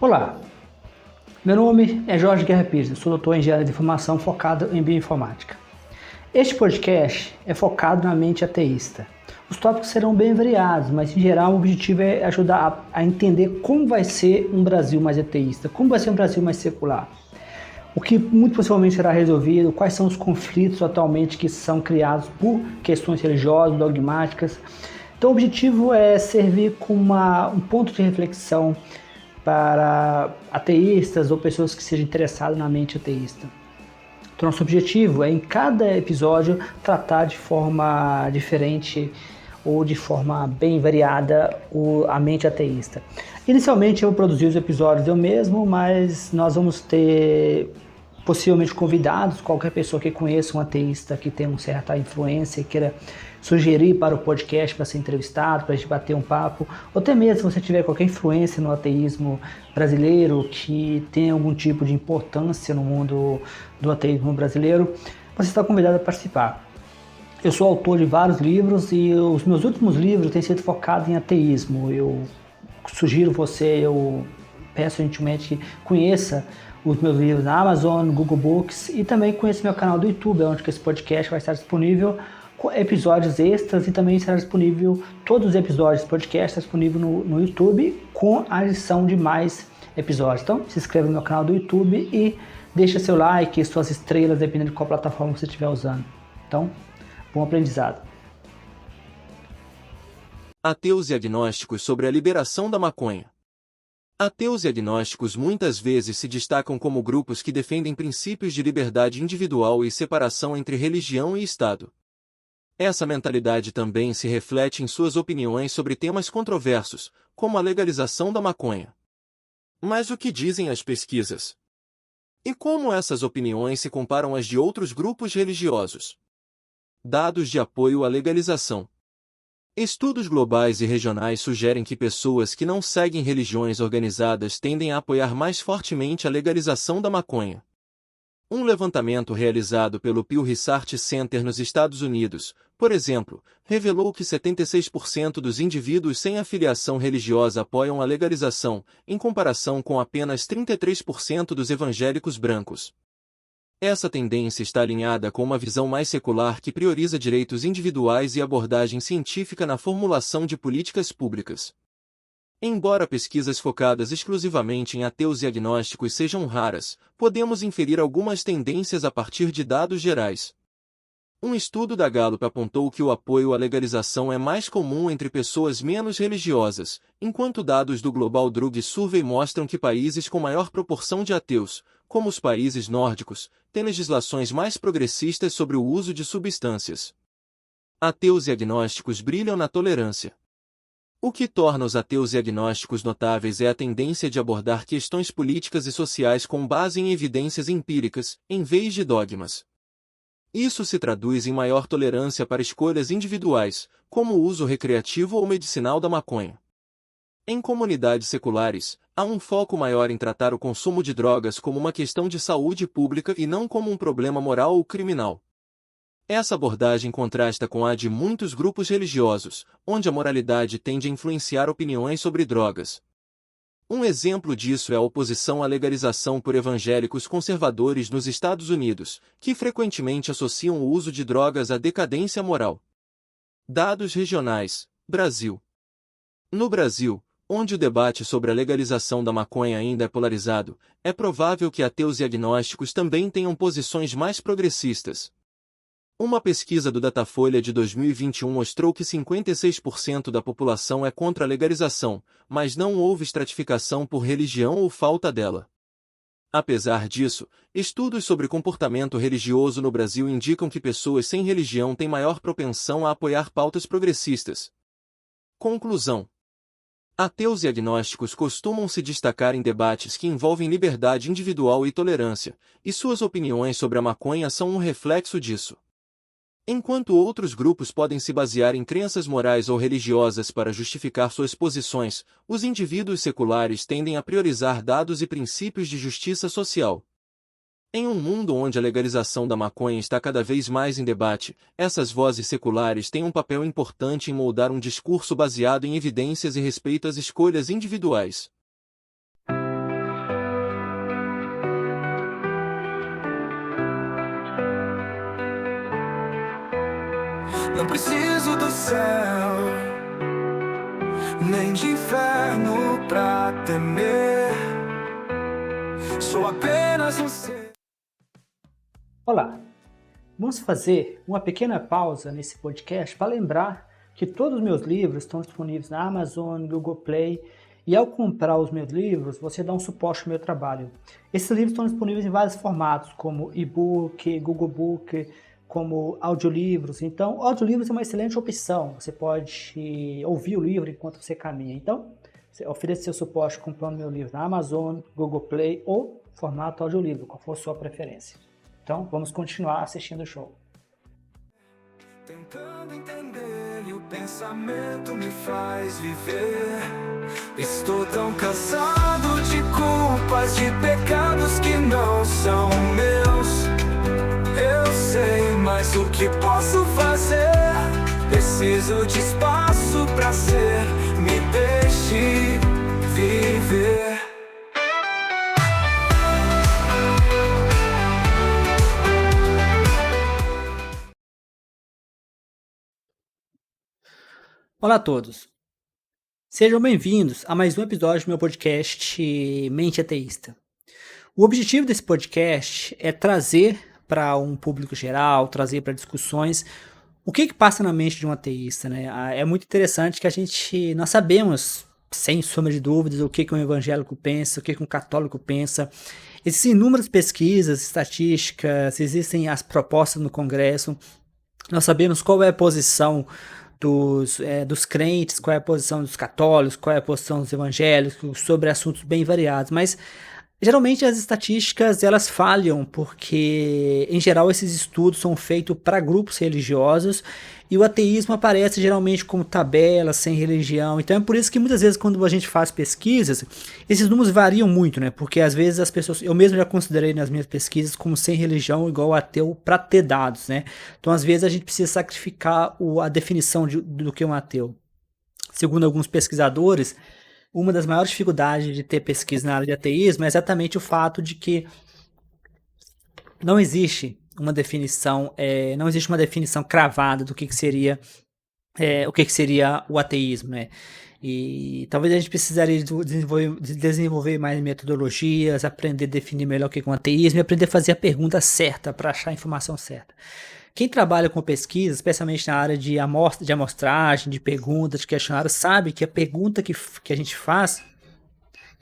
Olá, meu nome é Jorge Guerra Pires, sou doutor em engenharia de informação focado em bioinformática. Este podcast é focado na mente ateísta. Os tópicos serão bem variados, mas em geral o objetivo é ajudar a entender como vai ser um Brasil mais ateísta, como vai ser um Brasil mais secular. O que muito possivelmente será resolvido, quais são os conflitos atualmente que são criados por questões religiosas, dogmáticas. Então o objetivo é servir como um ponto de reflexão para ateístas ou pessoas que sejam interessadas na mente ateísta. Então, nosso objetivo é, em cada episódio, tratar de forma diferente ou de forma bem variada a mente ateísta. Inicialmente, eu vou produzir os episódios eu mesmo, mas nós vamos ter possivelmente convidados, qualquer pessoa que conheça um ateísta que tenha uma certa influência e queira sugerir para o podcast para ser entrevistado, para a gente bater um papo, ou até mesmo se você tiver qualquer influência no ateísmo brasileiro, que tem algum tipo de importância no mundo do ateísmo brasileiro, você está convidado a participar. Eu sou autor de vários livros e os meus últimos livros têm sido focados em ateísmo. Eu sugiro você, eu peço gentilmente que conheça os meus livros na Amazon, no Google Books, e também conheça meu canal do YouTube, onde esse podcast vai estar disponível com episódios extras, e também será disponível, todos os episódios do podcast estão disponíveis no YouTube com a adição de mais episódios. Então se inscreva no meu canal do YouTube e deixa seu like e suas estrelas, dependendo de qual plataforma você estiver usando. Então, bom aprendizado. Ateus e agnósticos sobre a liberação da maconha. Ateus e agnósticos muitas vezes se destacam como grupos que defendem princípios de liberdade individual e separação entre religião e Estado. Essa mentalidade também se reflete em suas opiniões sobre temas controversos, como a legalização da maconha. Mas o que dizem as pesquisas? E como essas opiniões se comparam às de outros grupos religiosos? Dados de apoio à legalização. Estudos globais e regionais sugerem que pessoas que não seguem religiões organizadas tendem a apoiar mais fortemente a legalização da maconha. Um levantamento realizado pelo Pew Research Center nos Estados Unidos, por exemplo, revelou que 76% dos indivíduos sem afiliação religiosa apoiam a legalização, em comparação com apenas 33% dos evangélicos brancos. Essa tendência está alinhada com uma visão mais secular que prioriza direitos individuais e abordagem científica na formulação de políticas públicas. Embora pesquisas focadas exclusivamente em ateus e agnósticos sejam raras, podemos inferir algumas tendências a partir de dados gerais. Um estudo da Gallup apontou que o apoio à legalização é mais comum entre pessoas menos religiosas, enquanto dados do Global Drug Survey mostram que países com maior proporção de ateus, como os países nórdicos, têm legislações mais progressistas sobre o uso de substâncias. Ateus e agnósticos brilham na tolerância. O que torna os ateus e agnósticos notáveis é a tendência de abordar questões políticas e sociais com base em evidências empíricas, em vez de dogmas. Isso se traduz em maior tolerância para escolhas individuais, como o uso recreativo ou medicinal da maconha. Em comunidades seculares, há um foco maior em tratar o consumo de drogas como uma questão de saúde pública e não como um problema moral ou criminal. Essa abordagem contrasta com a de muitos grupos religiosos, onde a moralidade tende a influenciar opiniões sobre drogas. Um exemplo disso é a oposição à legalização por evangélicos conservadores nos Estados Unidos, que frequentemente associam o uso de drogas à decadência moral. Dados regionais. Brasil. No Brasil, onde o debate sobre a legalização da maconha ainda é polarizado, é provável que ateus e agnósticos também tenham posições mais progressistas. Uma pesquisa do Datafolha de 2021 mostrou que 56% da população é contra a legalização, mas não houve estratificação por religião ou falta dela. Apesar disso, estudos sobre comportamento religioso no Brasil indicam que pessoas sem religião têm maior propensão a apoiar pautas progressistas. Conclusão. Ateus e agnósticos costumam se destacar em debates que envolvem liberdade individual e tolerância, e suas opiniões sobre a maconha são um reflexo disso. Enquanto outros grupos podem se basear em crenças morais ou religiosas para justificar suas posições, os indivíduos seculares tendem a priorizar dados e princípios de justiça social. Em um mundo onde a legalização da maconha está cada vez mais em debate, essas vozes seculares têm um papel importante em moldar um discurso baseado em evidências e respeito às escolhas individuais. Não preciso do céu, nem de inferno pra temer. Sou apenas um ser. Olá, vamos fazer uma pequena pausa nesse podcast para lembrar que todos os meus livros estão disponíveis na Amazon, Google Play, e ao comprar os meus livros, você dá um suporte ao meu trabalho. Esses livros estão disponíveis em vários formatos, como e-book, Google Book, como audiolivros. Então, audiolivros é uma excelente opção. Você pode ouvir o livro enquanto você caminha. Então, você oferece seu suporte comprando meu livro na Amazon, Google Play ou formato audiolivro, qual for a sua preferência. Então, vamos continuar assistindo o show. Tentando entender e o pensamento me faz viver. Estou tão cansado de culpas, de pecados que não são meus. Eu sei, mas o que posso fazer? Preciso de espaço pra ser. Me deixe viver. Olá a todos. Sejam bem-vindos a mais um episódio do meu podcast Mente Ateísta. O objetivo desse podcast é trazer para um público geral, trazer para discussões o que passa na mente de um ateísta, né? É muito interessante que nós sabemos, sem sombra de dúvidas, o que um evangélico pensa, o que um católico pensa. Existem inúmeras pesquisas, estatísticas, existem as propostas no Congresso. Nós sabemos qual é a posição dos crentes, qual é a posição dos católicos, qual é a posição dos evangélicos sobre assuntos bem variados, mas geralmente as estatísticas elas falham porque em geral esses estudos são feitos para grupos religiosos e o ateísmo aparece geralmente como tabela, sem religião. Então é por isso que muitas vezes quando a gente faz pesquisas, esses números variam muito, né? Porque às vezes as pessoas, eu mesmo já considerei nas minhas pesquisas como sem religião igual ateu para ter dados, né? Então às vezes a gente precisa sacrificar a definição do que é um ateu. Segundo alguns pesquisadores, uma das maiores dificuldades de ter pesquisa na área de ateísmo é exatamente o fato de que não existe uma definição cravada do que seria o ateísmo, né? E talvez a gente precisaria de desenvolver mais metodologias, aprender a definir melhor o que é um ateísmo e aprender a fazer a pergunta certa para achar a informação certa. Quem trabalha com pesquisa, especialmente na área de amostragem, de perguntas, de questionário, sabe que a pergunta que a gente faz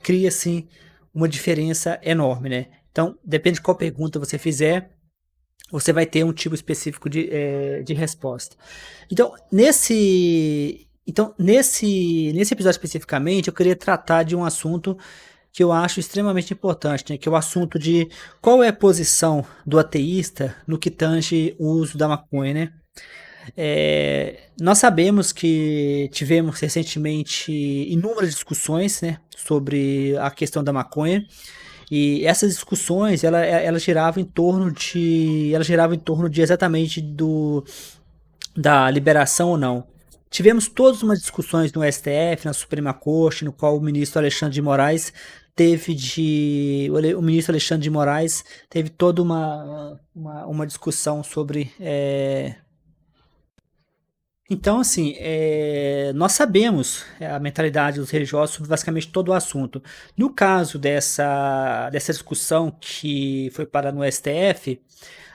cria, assim, uma diferença enorme, né? Então, depende de qual pergunta você fizer, você vai ter um tipo específico de resposta. Então, nesse episódio especificamente, eu queria tratar de um assunto que eu acho extremamente importante, né? Que é o assunto de qual é a posição do ateísta no que tange o uso da maconha, né? Nós sabemos que tivemos recentemente inúmeras discussões, né, sobre a questão da maconha. E essas discussões, ela girava em torno de exatamente da liberação ou não. Tivemos todas umas discussões no STF, na Suprema Corte, no qual o ministro Alexandre de Moraes teve toda uma discussão sobre. Então, assim, nós sabemos a mentalidade dos religiosos sobre basicamente todo o assunto. No caso dessa discussão que foi parar no STF,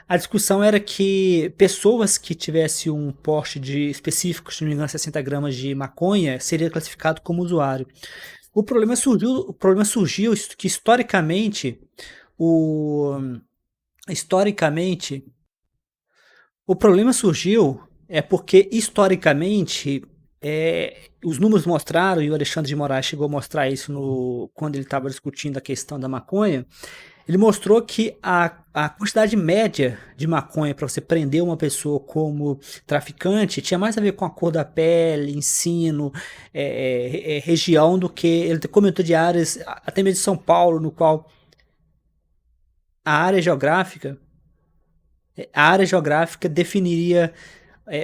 a discussão era que pessoas que tivessem um porte específico, se não me engano, 60 gramas de maconha, seria classificado como usuário. O problema surgiu que historicamente o problema surgiu porque historicamente os números mostraram, e o Alexandre de Moraes chegou a mostrar isso quando ele estava discutindo a questão da maconha. Ele mostrou que a quantidade média de maconha para você prender uma pessoa como traficante tinha mais a ver com a cor da pele, ensino, região, do que ele comentou de áreas, até mesmo de São Paulo, no qual a área geográfica definiria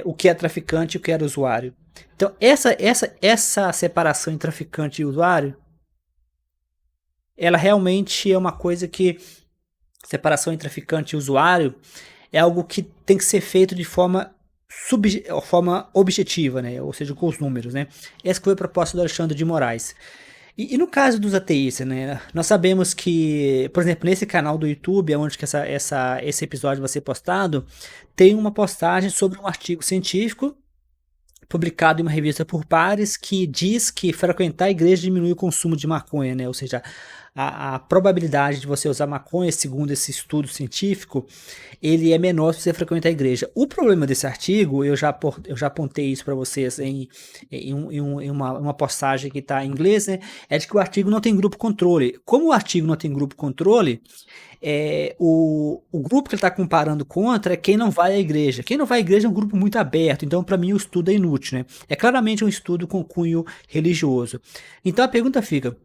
o que é traficante e o que era usuário. Então, essa separação entre traficante e usuário, ela realmente é uma coisa que, separação entre traficante e usuário, é algo que tem que ser feito de forma forma objetiva, né? Ou seja, com os números, né? Essa foi a proposta do Alexandre de Moraes. E no caso dos ateístas, né? Nós sabemos que, por exemplo, nesse canal do YouTube, onde que esse episódio vai ser postado, tem uma postagem sobre um artigo científico publicado em uma revista por pares que diz que frequentar a igreja diminui o consumo de maconha, né? Ou seja, a probabilidade de você usar maconha, segundo esse estudo científico, ele é menor se você frequentar a igreja. O problema desse artigo, eu já apontei isso para vocês em uma postagem que está em inglês, né? É de que o artigo não tem grupo controle. Como o artigo não tem grupo controle, o grupo que ele está comparando contra é quem não vai à igreja. Quem não vai à igreja é um grupo muito aberto, então para mim o estudo é inútil, né? É claramente um estudo com cunho religioso. Então a pergunta fica,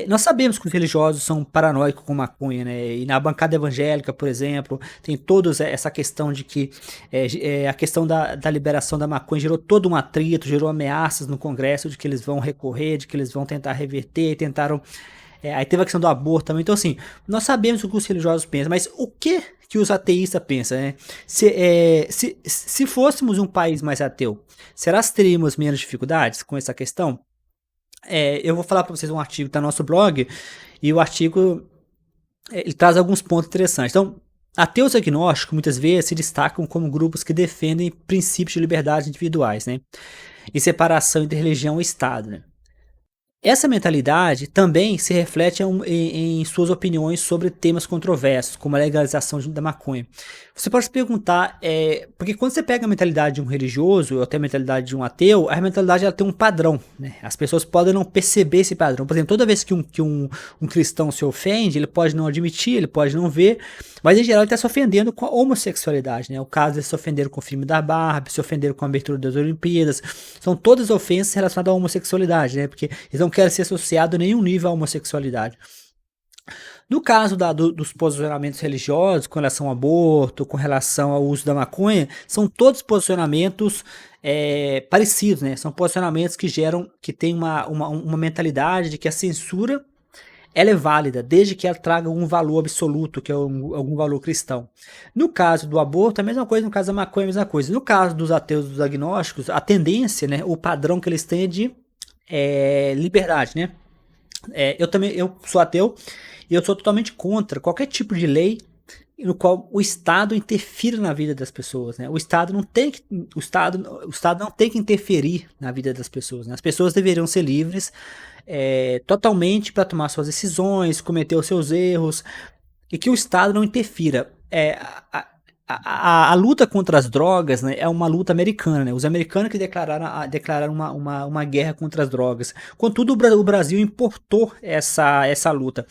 nós sabemos que os religiosos são paranoicos com maconha, né? E na bancada evangélica, por exemplo, tem toda essa questão de que a questão da liberação da maconha gerou todo um atrito, gerou ameaças no Congresso de que eles vão recorrer, de que eles vão tentar reverter, tentaram. Aí teve a questão do aborto também. Então, assim, nós sabemos o que os religiosos pensam, mas o que os ateístas pensam, né? Se fôssemos um país mais ateu, será que teríamos menos dificuldades com essa questão? Eu vou falar para vocês um artigo que está no nosso blog, e o artigo ele traz alguns pontos interessantes. Então, ateus agnósticos muitas vezes se destacam como grupos que defendem princípios de liberdade individuais, né? E separação entre religião e Estado, né? Essa mentalidade também se reflete em suas opiniões sobre temas controversos, como a legalização da maconha. Você pode se perguntar, porque quando você pega a mentalidade de um religioso, ou até a mentalidade de um ateu, a mentalidade ela tem um padrão, né? As pessoas podem não perceber esse padrão. Por exemplo, toda vez que um cristão se ofende, ele pode não admitir, ele pode não ver, mas em geral ele está se ofendendo com a homossexualidade, né? O caso de se ofenderam com o filme da Barbie, se ofenderam com a abertura das Olimpíadas, são todas ofensas relacionadas à homossexualidade, né? Porque eles não querem ser associados a nenhum nível à homossexualidade. No caso dos posicionamentos religiosos com relação ao aborto, com relação ao uso da maconha, são todos posicionamentos parecidos, né? São posicionamentos que têm uma mentalidade de que a censura ela é válida, desde que ela traga algum valor absoluto, que é algum valor cristão. No caso do aborto, a mesma coisa, no caso da maconha, a mesma coisa. No caso dos ateus, dos agnósticos, a tendência, né, o padrão que eles têm é de liberdade, né? Eu sou ateu e eu sou totalmente contra qualquer tipo de lei no qual o Estado interfira na vida das pessoas, né? O Estado não tem que interferir na vida das pessoas, né? As pessoas deveriam ser livres totalmente para tomar suas decisões, cometer os seus erros, e que o Estado não interfira. A luta contra as drogas, né, é uma luta americana, né? Os americanos que declararam uma guerra contra as drogas. Contudo, o Brasil importou essa luta.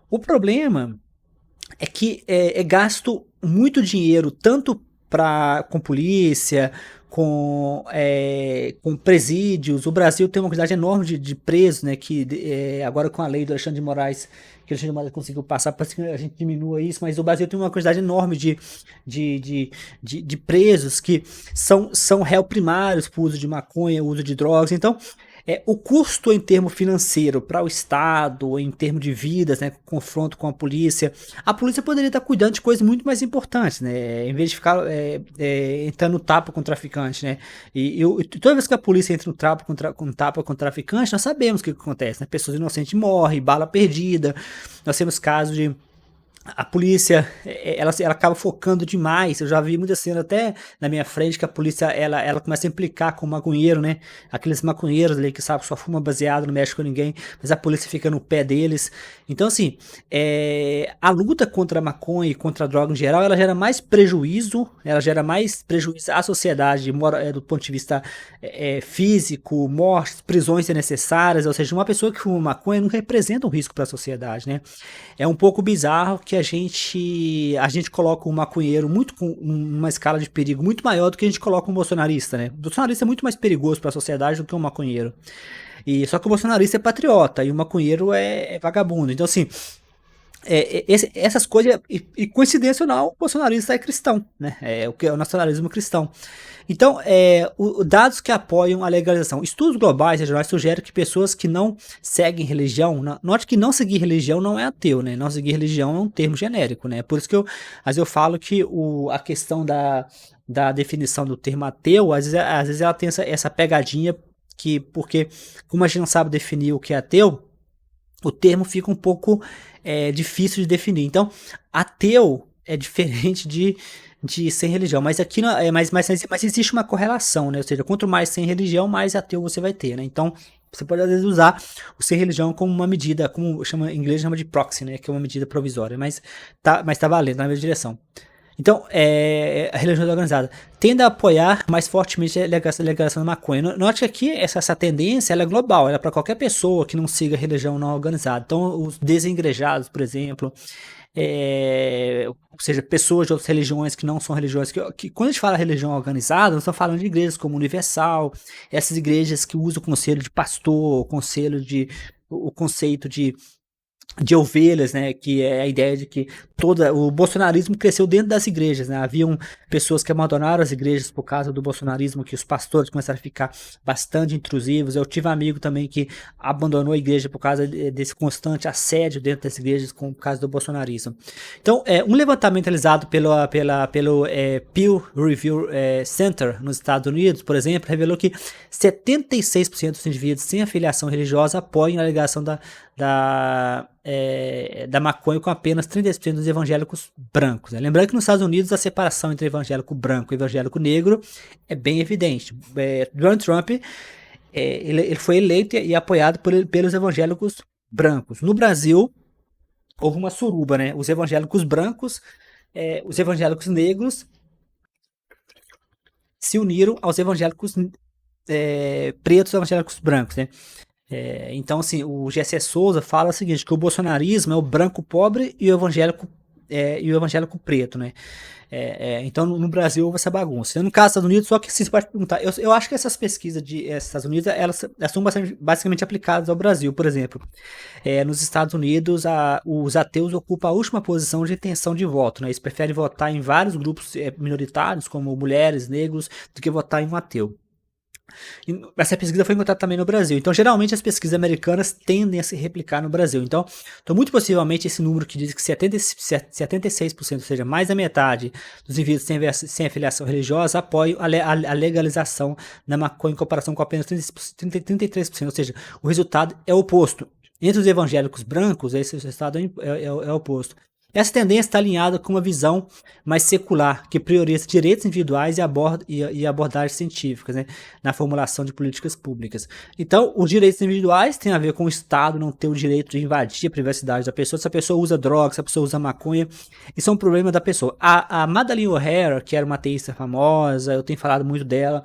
O problema é que é gasto muito dinheiro, tanto com polícia, com presídios. O Brasil tem uma quantidade enorme de presos, né? Que agora com a lei do Alexandre de Moraes, que o Alexandre de Moraes conseguiu passar, para que a gente diminua isso, mas o Brasil tem uma quantidade enorme de presos que são réu primários por uso de maconha, uso de drogas. Então, o custo em termo financeiro para o Estado, em termos de vidas, né, confronto com a polícia poderia estar cuidando de coisas muito mais importantes, né, em vez de ficar entrando no tapa com o traficante, né, e toda vez que a polícia entra no tapa com o traficante, nós sabemos o que acontece, né, pessoas inocentes morrem, bala perdida, nós temos casos de a polícia, ela acaba focando demais. Eu já vi muitas cenas até na minha frente que a polícia, ela começa a implicar com o maconheiro, né? Aqueles maconheiros ali que sabe, só fuma baseado, não mexe com ninguém, mas a polícia fica no pé deles. Então, assim, a luta contra a maconha e contra a droga em geral, ela gera mais prejuízo à sociedade, do ponto de vista físico, mortes, prisões desnecessárias. Ou seja, uma pessoa que fuma maconha não representa um risco para a sociedade, né? É um pouco bizarro que a gente coloca um maconheiro com uma escala de perigo muito maior do que a gente coloca um bolsonarista, né? O bolsonarista é muito mais perigoso para a sociedade do que um maconheiro. Só que o bolsonarista é patriota e o maconheiro é vagabundo. Então, assim, essas coisas, e coincidência ou não, o bolsonarista é cristão, né? É o que é o nacionalismo cristão. Então, dados que apoiam a legalização. Estudos globais regionais sugerem que pessoas que não seguem religião, note que não seguir religião não é ateu, né? Não seguir religião é um termo genérico, né? Por isso que às vezes eu falo que a questão da definição do termo ateu, às vezes ela tem essa pegadinha, porque como a gente não sabe definir o que é ateu, o termo fica um pouco difícil de definir. Então, ateu é diferente de sem religião, mas aqui mas existe uma correlação, né? Ou seja, quanto mais sem religião, mais ateu você vai ter, né? Então, você pode às vezes usar o sem religião como uma medida, como em inglês chama de proxy, né? Que é uma medida provisória, mas tá valendo, tá na mesma direção. Então, a religião organizada tende a apoiar mais fortemente a legalização da maconha. Note que aqui essa tendência ela é global, ela é para qualquer pessoa que não siga a religião não organizada. Então, os desigrejados, por exemplo, ou seja, pessoas de outras religiões que não são religiões, que quando a gente fala religião organizada, nós estamos falando de igrejas como Universal, essas igrejas que usam o conselho de pastor, o conceito de ovelhas, né, que é a ideia de que o bolsonarismo cresceu dentro das igrejas, né, haviam pessoas que abandonaram as igrejas por causa do bolsonarismo, que os pastores começaram a ficar bastante intrusivos. Eu tive um amigo também que abandonou a igreja por causa desse constante assédio dentro das igrejas por causa do bolsonarismo. Então, um levantamento realizado pelo Pew Review Center nos Estados Unidos, por exemplo, revelou que 76% dos indivíduos sem afiliação religiosa apoiam a legalização da maconha, com apenas 30% dos evangélicos brancos, né? Lembrando que nos Estados Unidos a separação entre evangélico branco e evangélico negro é bem evidente. Donald Trump ele foi eleito e apoiado pelos evangélicos brancos. No Brasil houve uma suruba, né? Os evangélicos brancos, os evangélicos negros se uniram aos evangélicos pretos, evangélicos brancos, né? Então, assim, o G.C. Souza fala o seguinte, que o bolsonarismo é o branco pobre e o evangélico preto, né? Então, no Brasil, houve essa bagunça. No caso dos Estados Unidos, só que você pode perguntar, eu acho que essas pesquisas dos Estados Unidos, elas são basicamente aplicadas ao Brasil, por exemplo. Nos Estados Unidos, os ateus ocupam a última posição de intenção de voto, né? Eles preferem votar em vários grupos minoritários, como mulheres, negros, do que votar em um ateu. Essa pesquisa foi encontrada também no Brasil. Então, geralmente, as pesquisas americanas tendem a se replicar no Brasil. Então muito possivelmente, esse número que diz que 76%, ou seja, mais da metade dos indivíduos sem afiliação religiosa, apoiam a legalização da maconha em comparação com apenas 33%. Ou seja, o resultado é oposto. Entre os evangélicos brancos, esse resultado é oposto. Essa tendência está alinhada com uma visão mais secular, que prioriza direitos individuais e abordagens científicas, né, na formulação de políticas públicas. Então, os direitos individuais têm a ver com o Estado não ter o direito de invadir a privacidade da pessoa. Se a pessoa usa droga, se a pessoa usa maconha, isso é um problema da pessoa. A Madeleine O'Hara, que era uma ateísta famosa, eu tenho falado muito dela,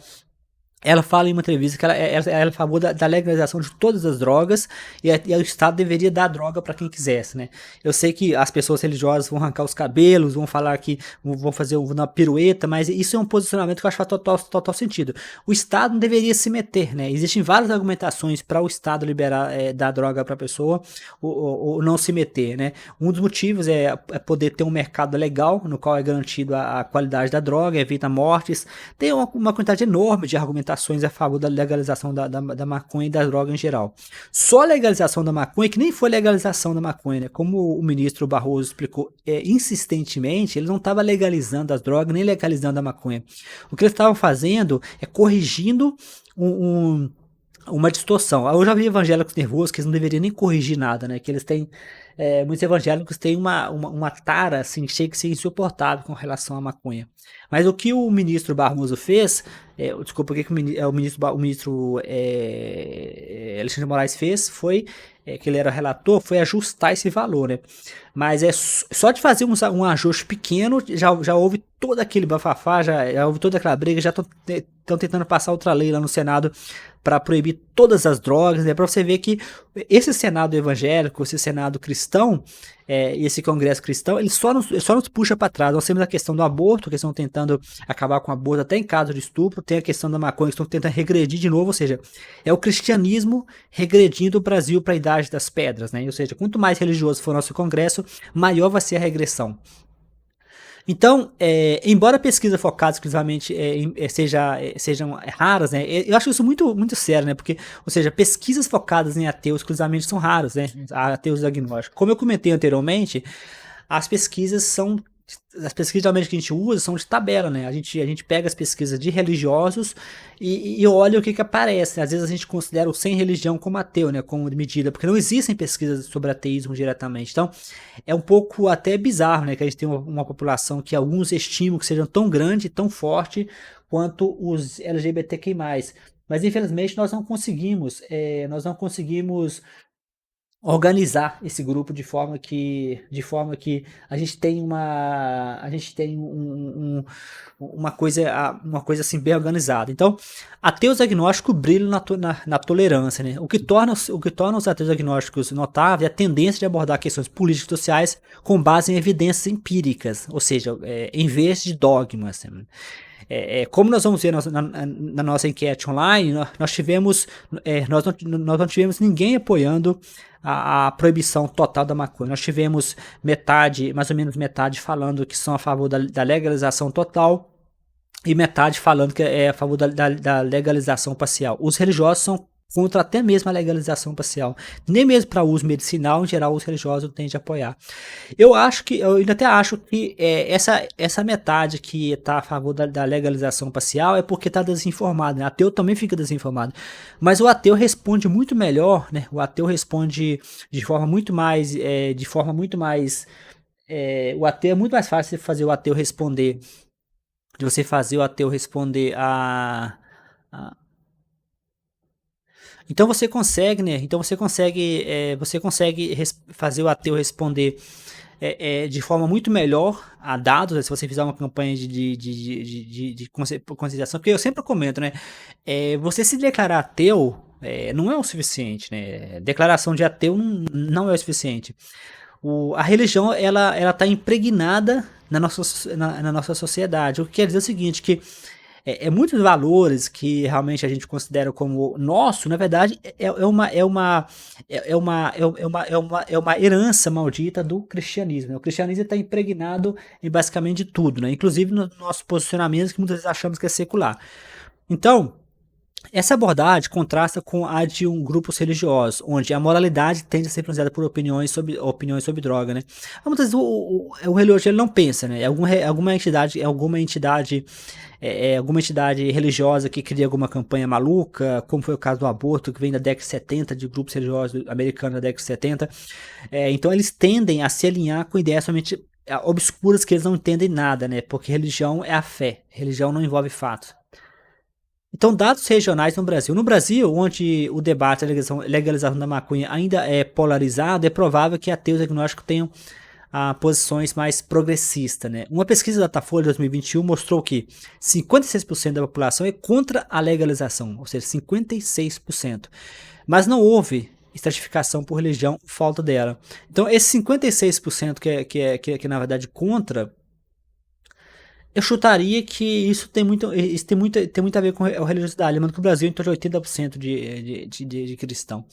ela fala em uma entrevista que ela é a favor da legalização de todas as drogas e o Estado deveria dar droga para quem quisesse, né? Eu sei que as pessoas religiosas vão arrancar os cabelos, vão falar que vão fazer uma pirueta, mas isso é um posicionamento que eu acho que faz total sentido. O Estado não deveria se meter, né? Existem várias argumentações para o Estado liberar, dar droga para a pessoa ou não se meter, né? Um dos motivos é poder ter um mercado legal, no qual é garantido a qualidade da droga, evita mortes. Tem uma quantidade enorme de argumentações a favor da legalização da maconha e da droga em geral. Só a legalização da maconha, que nem foi legalização da maconha, né? Como o ministro Barroso explicou insistentemente, ele não estava legalizando as drogas, nem legalizando a maconha. O que eles estavam fazendo é corrigindo uma distorção. Eu já vi evangélicos nervosos que eles não deveriam nem corrigir nada, né? Que eles têm muitos evangélicos têm uma tara assim, chega a ser insuportável com relação à maconha. Mas o que o ministro Barroso fez, desculpa, o que o ministro Alexandre de Moraes fez foi, que ele era relator, foi ajustar esse valor, né? Mas só de fazer um ajuste pequeno, já houve todo aquele bafafá, já houve toda aquela briga, já estão tentando passar outra lei lá no Senado para proibir todas as drogas, né? Para você ver que esse Senado evangélico, esse Senado cristão, cristão, esse congresso cristão, ele só nos puxa para trás. Nós temos a questão do aborto, que estão tentando acabar com o aborto até em caso de estupro, tem a questão da maconha, que estão tentando regredir de novo, ou seja, é o cristianismo regredindo o Brasil para a idade das pedras, né? Ou seja, quanto mais religioso for o nosso congresso, maior vai ser a regressão. Então, embora pesquisas focadas exclusivamente sejam raras, né, eu acho isso muito, muito sério, né, porque, ou seja, pesquisas focadas em ateus exclusivamente são raras, né, ateus agnósticos. Como eu comentei anteriormente, as pesquisas geralmente que a gente usa são de tabela, né? A gente pega as pesquisas de religiosos e olha o que aparece. Às vezes a gente considera o sem religião como ateu, né? Como medida, porque não existem pesquisas sobre ateísmo diretamente. Então, é um pouco até bizarro, né? Que a gente tem uma população que alguns estimam que seja tão grande, tão forte quanto os LGBTQI+. Mas, infelizmente, nós não conseguimos organizar esse grupo de forma que a gente tem uma coisa assim bem organizada. Então, ateus agnósticos brilham na tolerância, né? O que torna os ateus agnósticos notáveis é a tendência de abordar questões políticas e sociais com base em evidências empíricas, ou seja, em vez de dogmas. Como nós vamos ver na nossa enquete online, nós não tivemos ninguém apoiando a proibição total da maconha. Nós tivemos mais ou menos metade falando que são a favor da legalização total e metade falando que é a favor da legalização parcial. Os religiosos são contra até mesmo a legalização parcial. Nem mesmo para uso medicinal, em geral, os religiosos tendem a apoiar. Eu ainda até acho que essa metade que está a favor da legalização parcial é porque está desinformado, né? O ateu também fica desinformado. Mas o ateu responde muito melhor, né? O ateu responde de forma muito mais... o ateu é muito mais fácil de fazer o ateu responder... De você fazer o ateu responder Então você consegue, né? Você consegue fazer o ateu responder de forma muito melhor a dados, né? Se você fizer uma campanha de conscientização, porque eu sempre comento, né? Você se declarar ateu não é o suficiente, né? Declaração de ateu não é o suficiente. A religião ela está impregnada na nossa sociedade. O que quer dizer o seguinte, que muitos valores que realmente a gente considera como nosso, na verdade, é uma herança maldita do cristianismo. O cristianismo está impregnado em basicamente tudo, né? Inclusive nos nossos posicionamentos que muitas vezes achamos que é secular. Então, essa abordagem contrasta com a de grupos religiosos, onde a moralidade tende a ser influenciada por opiniões sobre droga, né? Muitas vezes o religioso ele não pensa, né? Alguma entidade religiosa que cria alguma campanha maluca, como foi o caso do aborto, que vem da década de 70, de grupos religiosos americanos da década de 70. Então eles tendem a se alinhar com ideias somente obscuras que eles não entendem nada, né? Porque religião é a fé, religião não envolve fatos. Então, dados regionais no Brasil. No Brasil, onde o debate da legalização da maconha ainda é polarizado, é provável que ateus agnósticos tenham posições mais progressistas, né? Uma pesquisa da Datafolha de 2021 mostrou que 56% da população é contra a legalização, ou seja, 56%. Mas não houve estratificação por religião, falta dela. Então, esse 56% que na verdade contra, eu chutaria que isso tem muito a ver com a religiosidade, lembrando que o Brasil é em torno de 80% de cristão.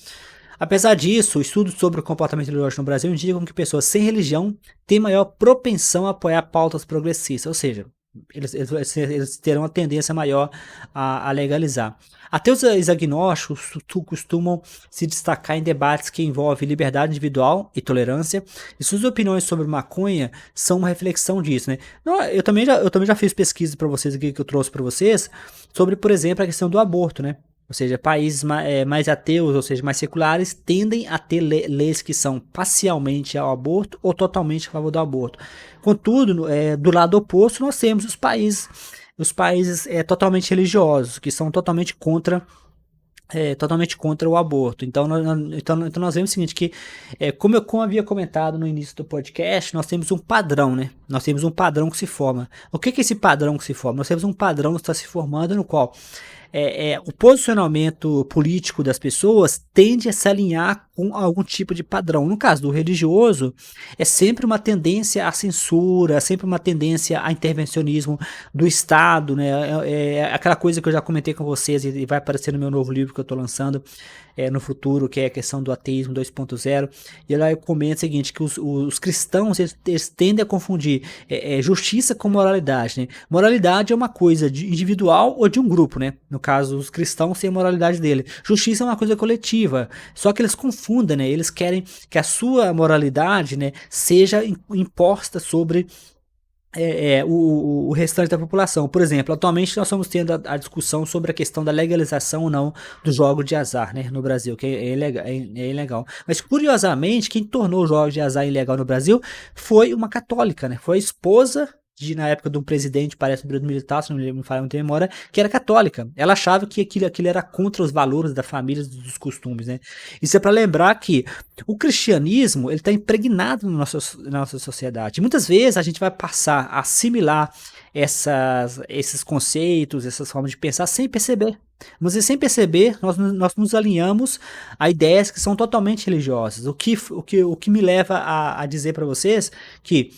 Apesar disso, estudos sobre o comportamento religioso no Brasil indicam que pessoas sem religião têm maior propensão a apoiar pautas progressistas, ou seja, eles terão uma tendência maior a legalizar. Ateus agnósticos costumam se destacar em debates que envolvem liberdade individual e tolerância, e suas opiniões sobre maconha são uma reflexão disso, né? Eu também já fiz pesquisas para vocês aqui que eu trouxe para vocês sobre, por exemplo, a questão do aborto, né? Ou seja, países mais ateus, ou seja, mais seculares, tendem a ter leis que são parcialmente ao aborto ou totalmente a favor do aborto. Contudo, do lado oposto, nós temos os países totalmente religiosos, que são totalmente contra o aborto. Então nós vemos o seguinte, que como eu havia comentado no início do podcast, nós temos um padrão, né? Nós temos um padrão que se forma. O que é esse padrão que se forma? Nós temos um padrão que está se formando no qual o posicionamento político das pessoas tende a se alinhar com algum tipo de padrão. No caso do religioso, é sempre uma tendência à censura, sempre uma tendência a intervencionismo do Estado, né? É aquela coisa que eu já comentei com vocês e vai aparecer no meu novo livro que eu estou lançando no futuro, que é a questão do ateísmo 2.0. E lá eu comento o seguinte, que os cristãos eles tendem a confundir justiça com moralidade, né? Moralidade é uma coisa individual ou de um grupo, né? No caso, os cristãos têm a moralidade dele. Justiça é uma coisa coletiva. Só que eles confundem, né? Eles querem que a sua moralidade, né, seja imposta sobre o restante da população. Por exemplo, atualmente nós estamos tendo a discussão sobre a questão da legalização ou não do jogo de azar, né, no Brasil, que é ilegal. Mas curiosamente, quem tornou o jogo de azar ilegal no Brasil foi uma católica, né? Foi a esposa na época de um presidente, parece um período militar, se não me falha muita memória, que era católica. Ela achava que aquilo era contra os valores da família, dos costumes, né? Isso é para lembrar que o cristianismo ele está impregnado na nossa sociedade. E muitas vezes a gente vai passar a assimilar esses conceitos, essas formas de pensar sem perceber. Mas sem perceber, nós nos alinhamos a ideias que são totalmente religiosas. O que me leva a dizer para vocês que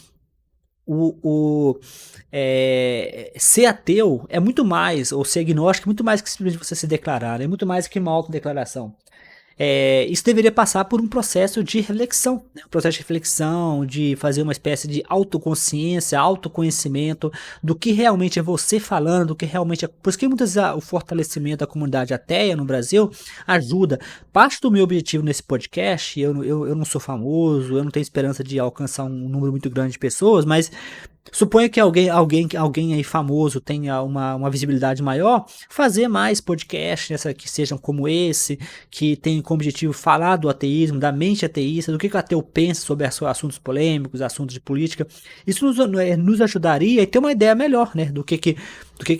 ser ateu é muito mais, ou ser agnóstico é muito mais que simplesmente você se declarar, é muito mais que uma autodeclaração. Isso deveria passar por um processo de reflexão, né? Um processo de reflexão, de fazer uma espécie de autoconsciência, autoconhecimento do que realmente é você falando, do que realmente é. Por isso que muitas vezes o fortalecimento da comunidade ateia no Brasil ajuda. Parte do meu objetivo nesse podcast, eu não sou famoso, eu não tenho esperança de alcançar um número muito grande de pessoas, mas suponha que alguém aí famoso tenha uma visibilidade maior, fazer mais podcasts que sejam como esse, que tem como objetivo falar do ateísmo, da mente ateísta, do que o ateu pensa sobre assuntos polêmicos, assuntos de política. Isso nos ajudaria a ter uma ideia melhor, né, do que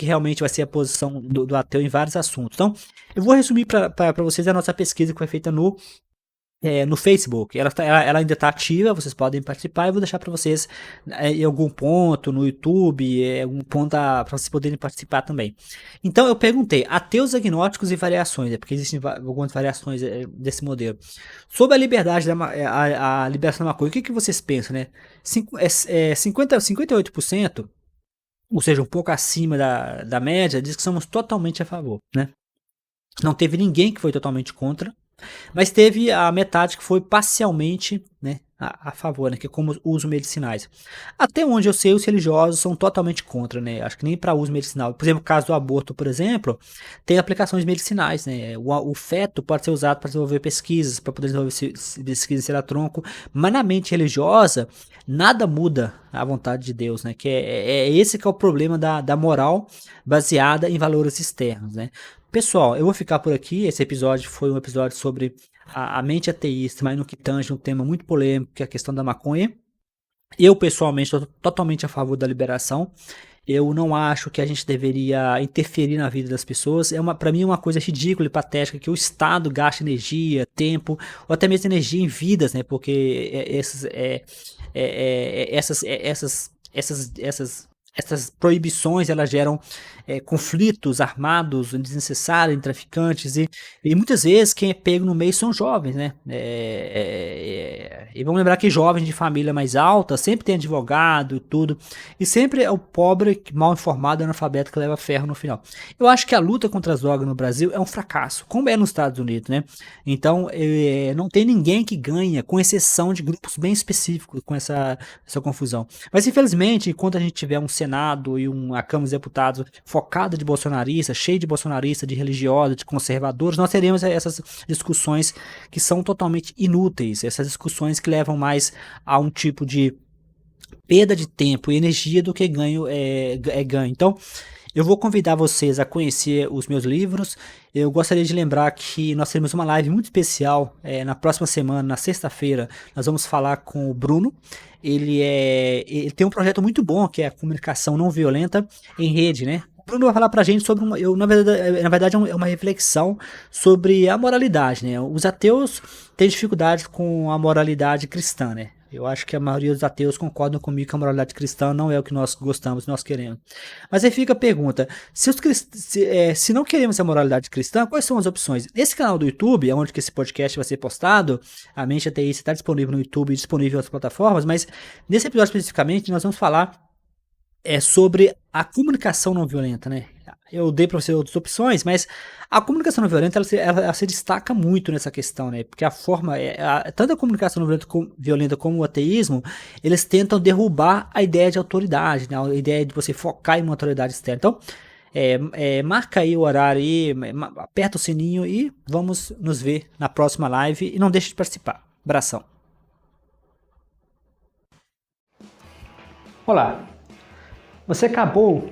realmente vai ser a posição do ateu em vários assuntos. Então, eu vou resumir para vocês a nossa pesquisa que foi feita no Facebook. Ela ainda está ativa, vocês podem participar. Eu vou deixar para vocês em algum ponto no YouTube, algum ponto para vocês poderem participar também. Então eu perguntei ateus, agnósticos e variações, porque existem algumas variações desse modelo. Sobre a liberdade a liberação da maconha, o que vocês pensam, né? 58%, ou seja, um pouco acima da média, diz que somos totalmente a favor, né? Não teve ninguém que foi totalmente contra. Mas teve a metade que foi parcialmente, né, a favor, né, que é como uso medicinais. Até onde eu sei, os religiosos são totalmente contra, né? Acho que nem para uso medicinal. Por exemplo, o caso do aborto, por exemplo, tem aplicações medicinais, né? O feto pode ser usado para desenvolver pesquisas, para poder desenvolver pesquisas em ceratronco, mas na mente religiosa nada muda a vontade de Deus, né? Que esse que é o problema da moral baseada em valores externos, né? Pessoal, eu vou ficar por aqui. Esse episódio foi um episódio sobre a mente ateísta, mas no que tange um tema muito polêmico, que é a questão da maconha. Eu, pessoalmente, estou totalmente a favor da liberação. Eu não acho que a gente deveria interferir na vida das pessoas. Para mim é uma coisa ridícula e patética que o Estado gaste energia, tempo, ou até mesmo energia em vidas, né? Porque essas proibições elas geram conflitos armados desnecessários entre traficantes e muitas vezes quem é pego no meio são jovens, né? E vamos lembrar que jovens de família mais alta sempre tem advogado e tudo, e sempre é o pobre, mal informado, analfabeto que leva ferro no final. Eu acho que a luta contra as drogas no Brasil é um fracasso, como é nos Estados Unidos, né? Então não tem ninguém que ganha, com exceção de grupos bem específicos com essa confusão. Mas infelizmente, enquanto a gente tiver um Senado e uma Câmara dos Deputados focada de bolsonaristas, cheia de bolsonaristas, de religiosos, de conservadores, nós teremos essas discussões que são totalmente inúteis, essas discussões que levam mais a um tipo de perda de tempo e energia do que ganho. Então, eu vou convidar vocês a conhecer os meus livros. Eu gostaria de lembrar que nós teremos uma live muito especial na próxima semana, na sexta-feira. Nós vamos falar com o Bruno. Ele tem um projeto muito bom, que é a comunicação não violenta em rede, né? O Bruno vai falar pra gente sobre na verdade é uma reflexão sobre a moralidade, né? Os ateus têm dificuldade com a moralidade cristã, né? Eu acho que a maioria dos ateus concordam comigo que a moralidade cristã não é o que nós gostamos, nós queremos. Mas aí fica a pergunta, se não queremos a moralidade cristã, quais são as opções? Nesse canal do YouTube, onde que esse podcast vai ser postado, a Mente Ateísta está disponível no YouTube e disponível em outras plataformas, mas nesse episódio especificamente nós vamos falar sobre a comunicação não violenta, né? Eu dei para você outras opções, mas a comunicação não violenta ela se destaca muito nessa questão, né? Porque a forma, tanto a comunicação não violenta como o ateísmo, eles tentam derrubar a ideia de autoridade, né? A ideia de você focar em uma autoridade externa. Então, marca aí o horário aí, aperta o sininho e vamos nos ver na próxima live e não deixe de participar. Abração. Olá, você acabou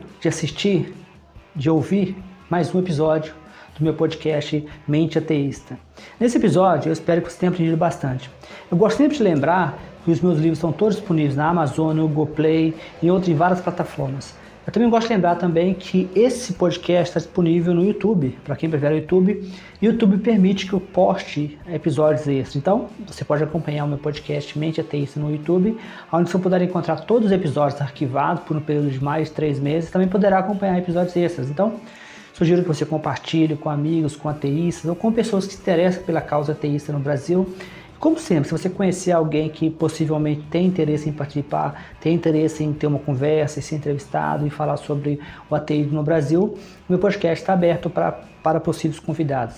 de ouvir mais um episódio do meu podcast Mente Ateísta. Nesse episódio, eu espero que você tenha aprendido bastante. Eu gosto sempre de lembrar que os meus livros estão todos disponíveis na Amazon, no Google Play e em várias plataformas. Eu também gosto de lembrar também que esse podcast está disponível no YouTube, para quem prefere o YouTube. E o YouTube permite que eu poste episódios extras. Então, você pode acompanhar o meu podcast Mente Ateísta no YouTube, onde você poderá encontrar todos os episódios arquivados por um período de mais de 3 meses. Também poderá acompanhar episódios extras. Então, sugiro que você compartilhe com amigos, com ateístas ou com pessoas que se interessam pela causa ateísta no Brasil. Como sempre, se você conhecer alguém que possivelmente tem interesse em participar, tem interesse em ter uma conversa, em ser entrevistado e falar sobre o ateísmo no Brasil, o meu podcast está aberto para possíveis convidados.